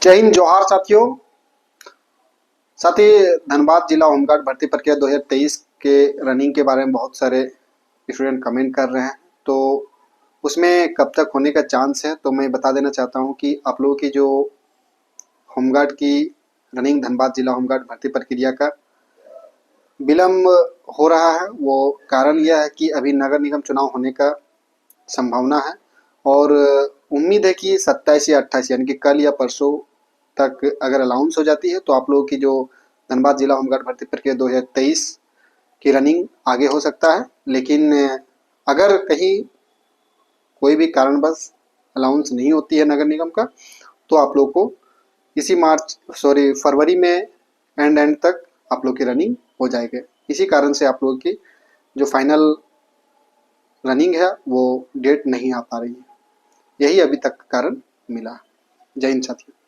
जय हिंद, जोहार साथियों। साथी, धनबाद जिला होमगार्ड भर्ती प्रक्रिया 2023 के रनिंग के बारे में बहुत सारे स्टूडेंट कमेंट कर रहे हैं, तो उसमें कब तक होने का चांस है। तो मैं बता देना चाहता हूं कि आप लोगों की जो होमगार्ड की रनिंग धनबाद जिला होमगार्ड भर्ती प्रक्रिया का विलम्ब हो रहा है, वो कारण यह है कि अभी नगर निगम चुनाव होने का संभावना है और उम्मीद है कि 27 या 28 यानी कि कल या परसों तक अगर अलाउंस हो जाती है तो आप लोगों की जो धनबाद जिला होमगार्ड भर्ती प्रक्रिया 2023 की रनिंग आगे हो सकता है। लेकिन अगर कहीं कोई भी कारणवश अलाउंस नहीं होती है नगर निगम का, तो आप लोग को इसी फरवरी में एंड तक आप लोग की रनिंग हो जाएगी। इसी कारण से आप लोगों की जो फाइनल रनिंग है वो डेट नहीं आ पा रही है। यही अभी तक कारण मिला। जय हिंद साथियों।